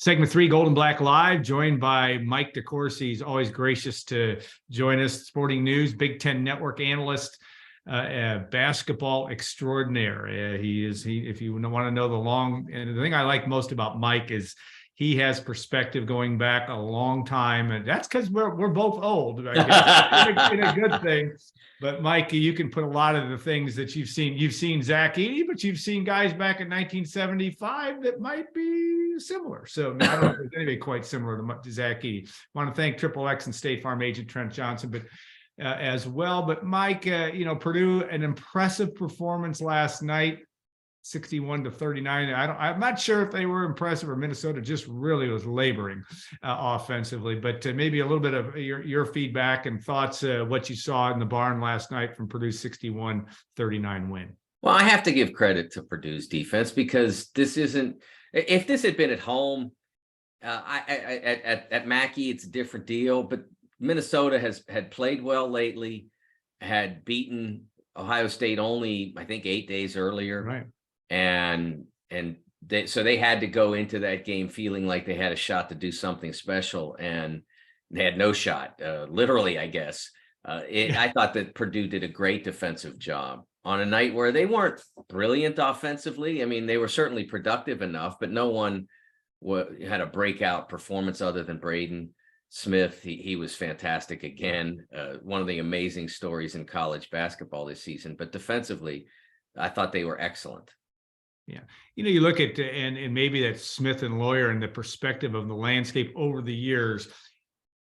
Segment 3, Gold and Black Live, joined by Mike DeCourcy. He's always gracious to join us. Sporting News, Big Ten Network analyst, basketball extraordinaire. If you want to know and the thing I like most about Mike is he has perspective going back a long time, and that's because we're both old, I guess, in a good thing. But Mike, you can put a lot of the things that you've seen. You've seen Zach Edey, but you've seen guys back in 1975 that might be similar. So I don't know if there's anybody quite similar to Zach Edey. I want to thank Triple X and State Farm agent Trent Johnson, but as well. But Mike, Purdue, an impressive performance last night. 61-39. I'm not sure if they were impressive or Minnesota just really was laboring offensively, but maybe a little bit of your feedback and thoughts, what you saw in the barn last night from Purdue's 61-39 win. Well, I have to give credit to Purdue's defense because if this had been at home, at Mackey, it's a different deal, but Minnesota had played well lately, had beaten Ohio State only, I think, 8 days earlier. Right. So they had to go into that game feeling like they had a shot to do something special, and they had no shot, literally, I guess. I thought that Purdue did a great defensive job on a night where they weren't brilliant offensively. I mean, they were certainly productive enough, but no one had a breakout performance other than Braden Smith. He was fantastic again. One of the amazing stories in college basketball this season. But defensively, I thought they were excellent. Yeah. You look at, and maybe that's Smith and Lawyer and the perspective of the landscape over the years.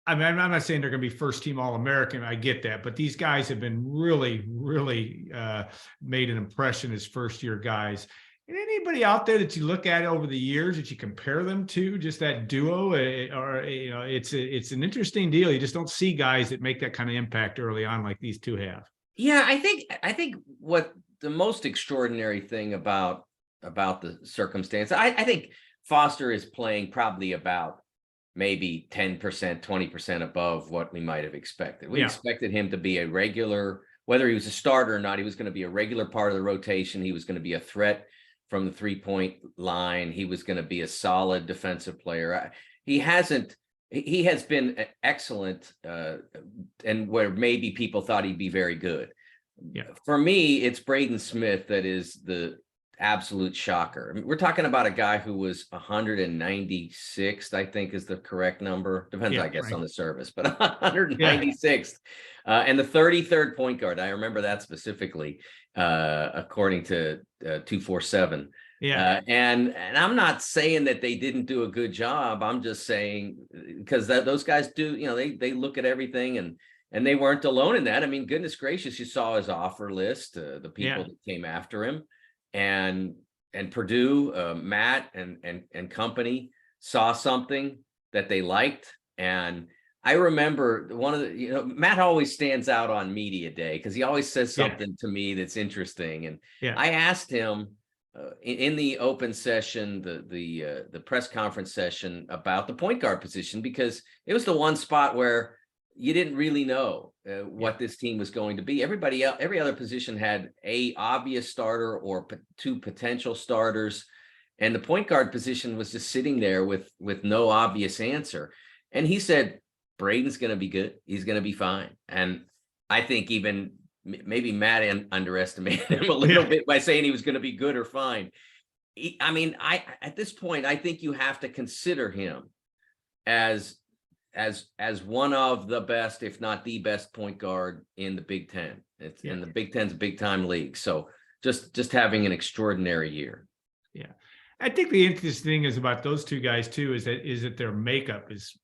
I mean, I'm not saying they're going to be first team All-American. I get that. But these guys have been really, really made an impression as first-year guys. And anybody out there that you look at over the years that you compare them to, just that duo, it's an interesting deal. You just don't see guys that make that kind of impact early on like these two have. Yeah, I think what the most extraordinary thing about the circumstance, I think Foster is playing probably about maybe 10%, 20% above what we might have expected. We expected him to be a regular, whether he was a starter or not, he was going to be a regular part of the rotation. He was going to be a threat from the three-point line. He was going to be a solid defensive player. He has been excellent, and where maybe people thought he'd be very good. Yeah. For me, it's Braden Smith that is the absolute shocker. I mean, we're talking about a guy who was 196th, I think is the correct number. Depends, I guess, right, on the service, but 196th. And the 33rd point guard. I remember that specifically, according to 247. Yeah. And I'm not saying that they didn't do a good job. I'm just saying because those guys do, they look at everything, and they weren't alone in that. I mean, goodness gracious, you saw his offer list, the people that came after him, and Purdue, Matt and company saw something that they liked. And I remember one of the, Matt always stands out on media day because he always says something to me that's interesting. And I asked him in the open session, the press conference session, about the point guard position, because it was the one spot where you didn't really know what this team was going to be. Every other position had a obvious starter or two potential starters, and the point guard position was just sitting there with no obvious answer. And he said, Braden's going to be good. He's going to be fine. And I think even maybe Matt underestimated him a little bit by saying he was going to be good or fine. At this point, I think you have to consider him as one of the best, if not the best, point guard in the Big Ten. And the Big Ten's a big time league. So just having an extraordinary year. Yeah. I think the interesting thing is about those two guys too, is that their makeup is,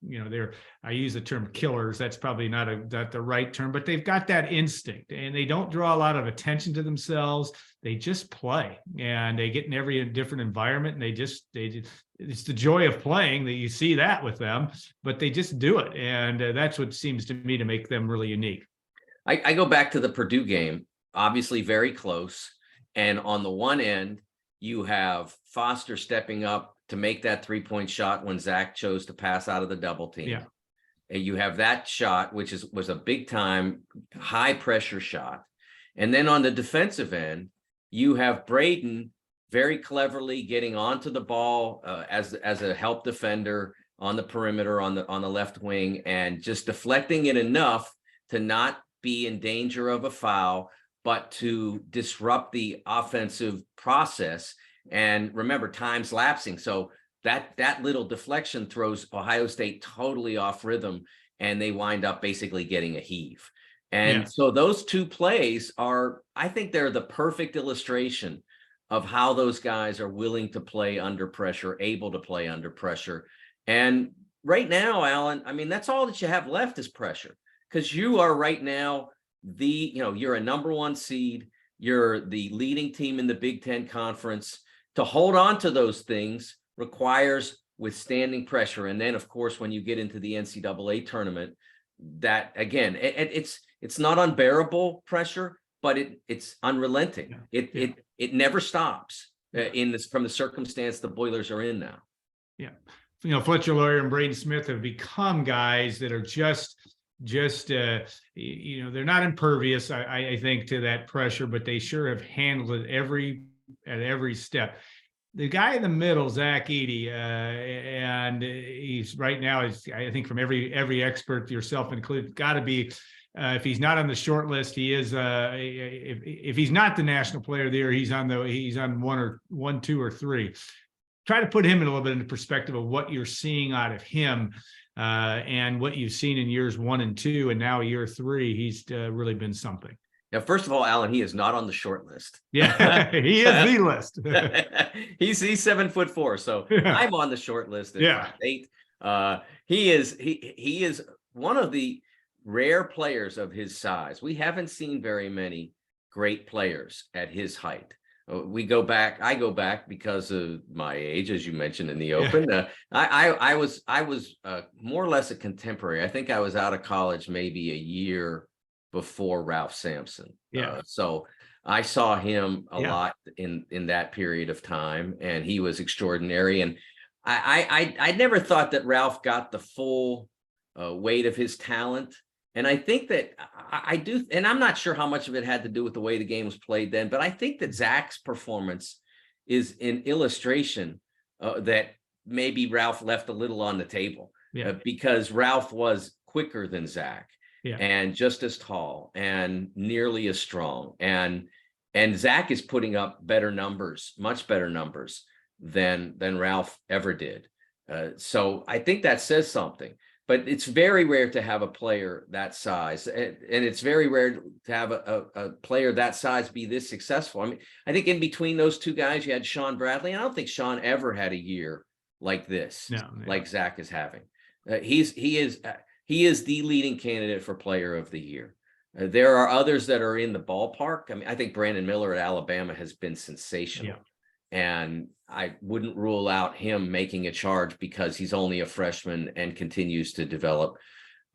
I use the term killers. That's probably not the right term, but they've got that instinct and they don't draw a lot of attention to themselves. They just play, and they get in every different environment, and it's the joy of playing that you see that with them, but they just do it. And that's what seems to me to make them really unique. I go back to the Purdue game, obviously very close. And on the one end, you have Foster stepping up to make that three-point shot when Zach chose to pass out of the double team. Yeah. And you have that shot, which was a big-time, high-pressure shot. And then on the defensive end, you have Braden very cleverly getting onto the ball as a help defender on the perimeter on the left wing, and just deflecting it enough to not be in danger of a foul, but to disrupt the offensive process. And remember, time's lapsing, so that little deflection throws Ohio State totally off rhythm, and they wind up basically getting a heave. And so those two plays are, I think they're the perfect illustration of how those guys are willing to play under pressure, able to play under pressure. And right now, Alan, I mean, that's all that you have left is pressure, because you are right now you're a number 1 seed. You're the leading team in the Big Ten Conference. To hold on to those things requires withstanding pressure. And then, of course, when you get into the NCAA tournament, that again, it's not unbearable pressure, but it's unrelenting. It never stops from the circumstance the Boilers are in now. Yeah. Fletcher Loyer and Braden Smith have become guys that are just they're not impervious, I think, to that pressure, but they sure have handled it at every step. The guy in the middle, Zach Edey, and he's right now, I think from every expert, yourself included, got to be, if he's not on the short list, he is. If he's not the national player of the year, he's on one, 2, or 3. Try to put him in a little bit into perspective of what you're seeing out of him, and what you've seen in years 1 and 2, and now year 3. He's really been something. Now, first of all, Alan, he is not on the short list. Yeah, he is the list. he's 7'4", so yeah. I'm on the short list at 5'8". He is one of the rare players of his size. We haven't seen very many great players at his height. I go back because of my age, as you mentioned in the open. I was more or less a contemporary. I think I was out of college maybe a year before Ralph Sampson. So I saw him a lot in that period of time, and he was extraordinary. And I never thought that Ralph got the full weight of his talent. And I think that I do, and I'm not sure how much of it had to do with the way the game was played then, but I think that Zach's performance is an illustration that maybe Ralph left a little on the table, because Ralph was quicker than Zach, and just as tall and nearly as strong. And Zach is putting up better numbers, much better numbers than Ralph ever did. So I think that says something. But it's very rare to have a player that size, and it's very rare to have a player that size be this successful. I mean, I think in between those two guys, you had Sean Bradley. I don't think Sean ever had a year like this, like Zach is having. He is the leading candidate for Player of the Year. There are others that are in the ballpark. I mean, I think Brandon Miller at Alabama has been sensational. And I wouldn't rule out him making a charge because he's only a freshman and continues to develop.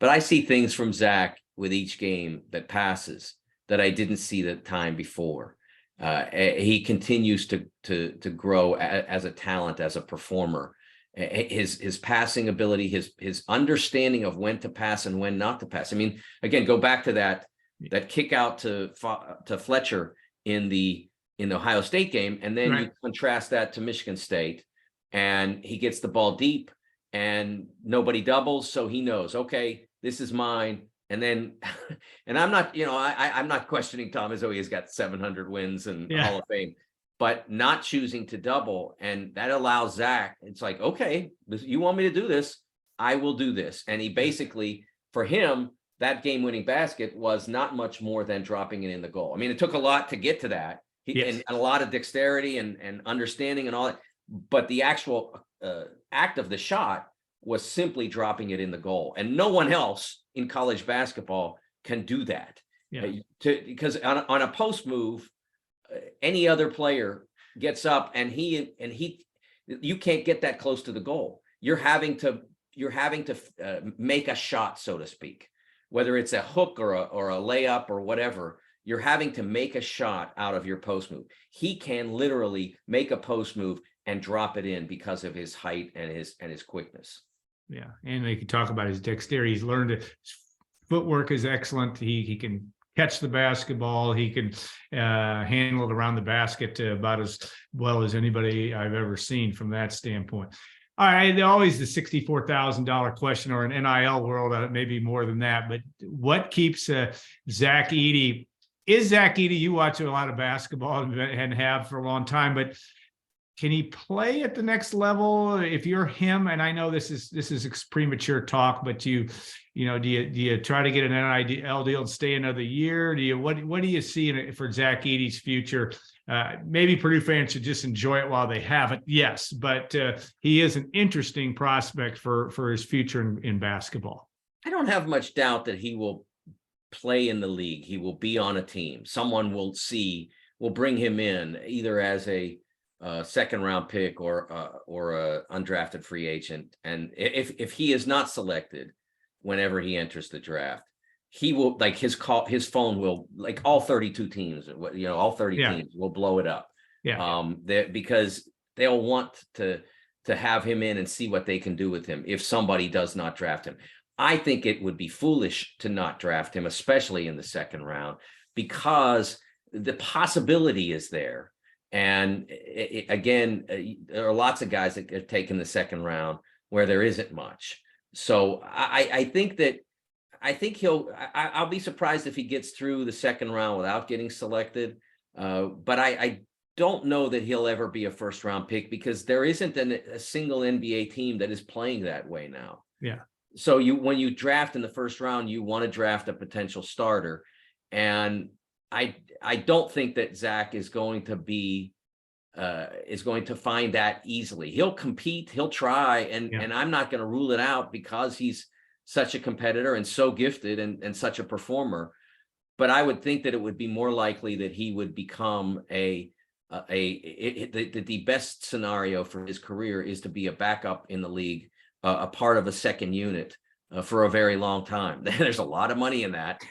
But I see things from Zach with each game that passes that I didn't see the time before. He continues to grow as a talent, as a performer. His passing ability, his understanding of when to pass and when not to pass. I mean, again, go back to that kick out to Fletcher in the Ohio State game, and then you contrast that to Michigan State, and he gets the ball deep and nobody doubles, so he knows, okay, this is mine. And then, and I'm not, I'm not questioning Tom Izzo. He's got 700 wins and Hall of Fame, but not choosing to double, and that allows Zach. It's like, okay, you want me to do this, I will do this. And he basically, for him, that game-winning basket was not much more than dropping it in the goal. I mean, it took a lot to get to that. And a lot of dexterity and understanding and all that, but the actual act of the shot was simply dropping it in the goal. And no one else in college basketball can do that. Because on a post move, any other player gets up and you can't get that close to the goal. You're having to make a shot, so to speak, whether it's a hook or a layup or whatever. You're having to make a shot out of your post move. He can literally make a post move and drop it in because of his height and his quickness. Yeah, and we can talk about his dexterity. He's learned it. His footwork is excellent. He can catch the basketball. He can handle it around the basket about as well as anybody I've ever seen from that standpoint. All right, always the $64,000 question, or an NIL world, maybe more than that. But what keeps Zach Edey? Is Zach Edey? You watch a lot of basketball and have for a long time, but can he play at the next level if you're him? And I know this is premature talk, but do you try to get an NIL deal and stay another year? What do you see for Zach Edey's future? Maybe Purdue fans should just enjoy it while they have it. Yes, but he is an interesting prospect for his future in basketball. I don't have much doubt that he will play in the league. He will be on a team. Someone will bring him in either as a second round pick or a undrafted free agent. And if he is not selected whenever he enters the draft, he will, like, his phone will, like, all 32 teams, all 30 teams will blow it up. Because they'll want to have him in and see what they can do with him if somebody does not draft him. I think it would be foolish to not draft him, especially in the second round, because the possibility is there. And again, there are lots of guys that get taken the second round where there isn't much. So I think I'll be surprised if he gets through the second round without getting selected. But I don't know that he'll ever be a first round pick, because there isn't a single NBA team that is playing that way now. Yeah. So when you draft in the first round, you want to draft a potential starter. And I don't think that Zach is going to find that easily. He'll compete, he'll try, and I'm not going to rule it out because he's such a competitor and so gifted and such a performer. But I would think that it would be more likely that he would become the best scenario for his career is to be a backup in the league, a part of a second unit for a very long time. There's a lot of money in that.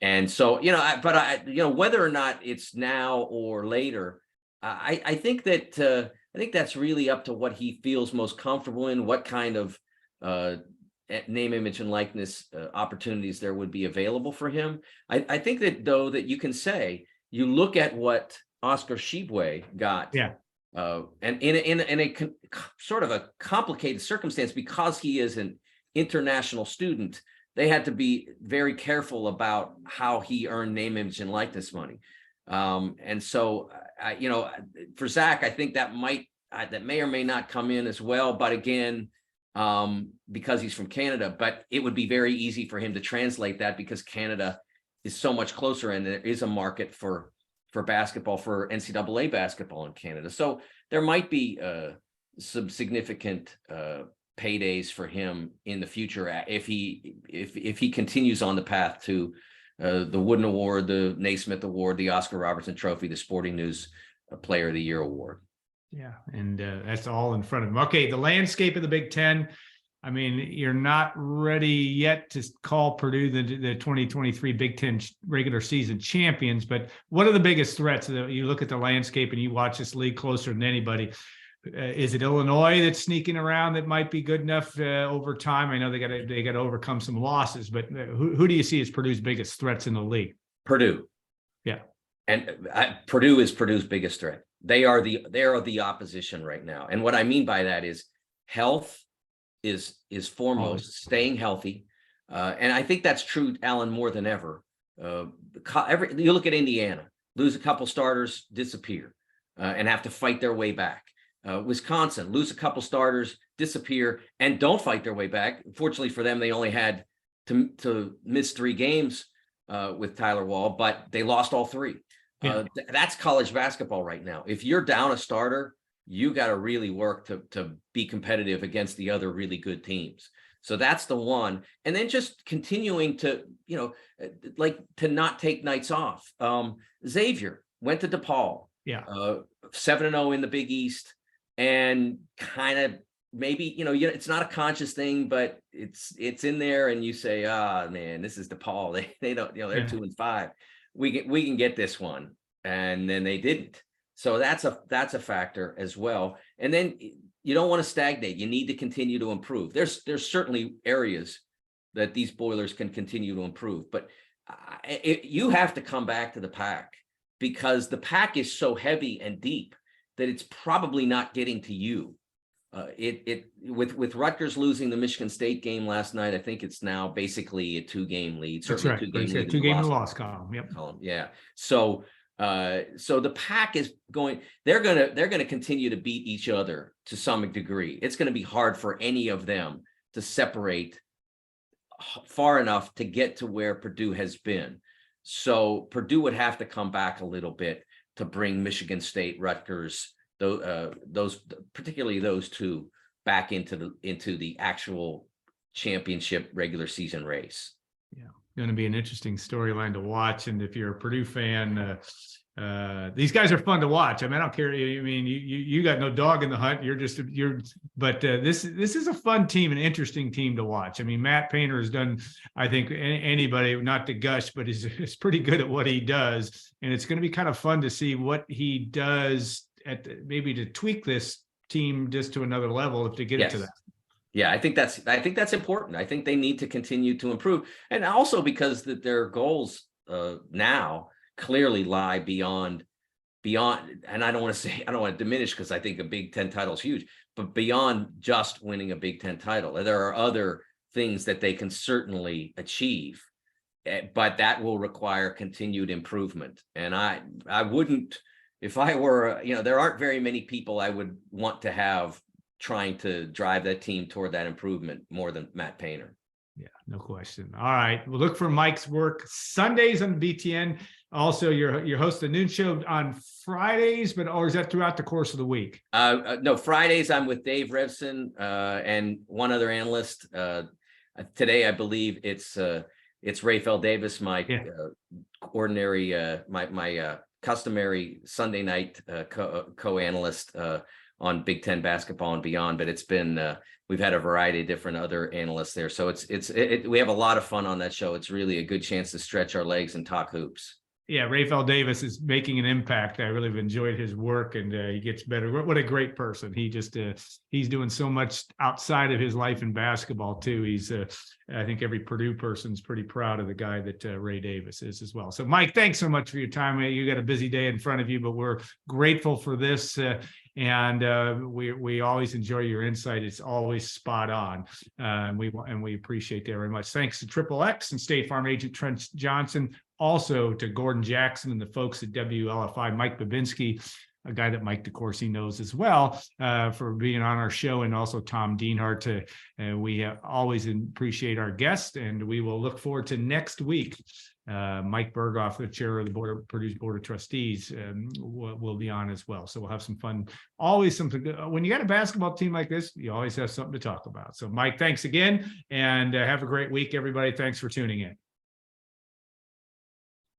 And so, whether or not it's now or later, I think that's really up to what he feels most comfortable in, what kind of name, image, and likeness opportunities there would be available for him. I think that, though, that you can say, you look at what Oscar Tshiebwe got, and in a sort of a complicated circumstance, because he is an international student, they had to be very careful about how he earned name, image, and likeness money. And so, for Zach, I think that may or may not come in as well. But again, because he's from Canada, but it would be very easy for him to translate that, because Canada is so much closer, and there is a market for basketball, for NCAA basketball in Canada. So there might be some significant paydays for him in the future if he continues on the path to the Wooden Award, the Naismith Award, the Oscar Robertson Trophy, the Sporting News Player of the Year Award. Yeah, and that's all in front of him. Okay, the landscape of the Big Ten. I mean, you're not ready yet to call Purdue the 2023 Big Ten regular season champions, but what are the biggest threats? You look at the landscape and you watch this league closer than anybody. Is it Illinois that's sneaking around that might be good enough over time? I know they got to overcome some losses, but who do you see as Purdue's biggest threats in the league? Purdue. Yeah, and Purdue is Purdue's biggest threat. They are the opposition right now, and what I mean by that is health is foremost. Staying healthy, and I think that's true, Alan, more than ever. You look at Indiana, lose a couple starters, disappear, and have to fight their way back. Wisconsin, lose a couple starters, disappear, and don't fight their way back. Fortunately for them, they only had to miss 3 games with Tyler Wall, but they lost all 3. That's college basketball right now. If you're down a starter, you got to really work to be competitive against the other really good teams. So that's the one. And then just continuing to, to not take nights off. Xavier went to DePaul. 7-0 in the Big East. And kind of maybe, it's not a conscious thing, but it's in there, and you say, man, this is DePaul. They don't, they're 2-5. We can get this one. And then they didn't. So that's a factor as well. And then you don't want to stagnate. You need to continue to improve. There's certainly areas that these Boilers can continue to improve, but you have to come back to the pack, because the pack is so heavy and deep that it's probably not getting to you. With Rutgers losing the Michigan State game last night, I think it's now basically a 2-game lead. That's Certainly right. 2-game lead. 2-game loss column. Yep. Yeah. So the pack is going. They're gonna continue to beat each other to some degree. It's going to be hard for any of them to separate far enough to get to where Purdue has been. So Purdue would have to come back a little bit to bring Michigan State, Rutgers, those particularly those two, back into the actual championship regular season race. Yeah, going to be an interesting storyline to watch. And if you're a Purdue fan, these guys are fun to watch. I mean, I don't care. I mean, you got no dog in the hunt. But this is a fun team, an interesting team to watch. I mean, Matt Painter has done, I think, anybody, not to gush, but is pretty good at what he does. And it's going to be kind of fun to see what he does maybe to tweak this team just to another level to get it to that. Yeah, I think that's important. I think they need to continue to improve, and also because their goals now clearly lie beyond. And I don't want to diminish, because I think a Big Ten title is huge, but beyond just winning a Big Ten title, there are other things that they can certainly achieve, but that will require continued improvement. And I wouldn't. If I were, there aren't very many people I would want to have trying to drive that team toward that improvement more than Matt Painter. Yeah, no question. All right. We'll look for Mike's work Sundays on BTN. Also, you're hosting a noon show on Fridays, or is that throughout the course of the week? No, Fridays I'm with Dave Revson and one other analyst. Today, I believe it's Rafael Davis, my ordinary, my customary Sunday night co-analyst on Big Ten basketball and beyond, but it's been we've had a variety of different other analysts there, so we have a lot of fun on that show. It's really a good chance to stretch our legs and talk hoops. Yeah, Rafael Davis is making an impact. I really have enjoyed his work, and he gets better. What a great person. He just he's doing so much outside of his life in basketball too. He's I think every Purdue person's pretty proud of the guy that Ray Davis is as well. So Mike, thanks so much for your time. You got a busy day in front of you, but we're grateful for this. And we always enjoy your insight. It's always spot on. And we appreciate that very much. Thanks to Triple X and State Farm agent Trent Johnson. Also to Gordon Jackson and the folks at WLFI, Mike Babinski, a guy that Mike DeCourcy knows as well, for being on our show, and also Tom Dienhart. We always appreciate our guests, and we will look forward to next week. Mike Berghoff, the chair of the Purdue's Board of Trustees, will be on as well. So we'll have some fun. Always something good. When you got a basketball team like this, you always have something to talk about. So Mike, thanks again, and have a great week, everybody. Thanks for tuning in.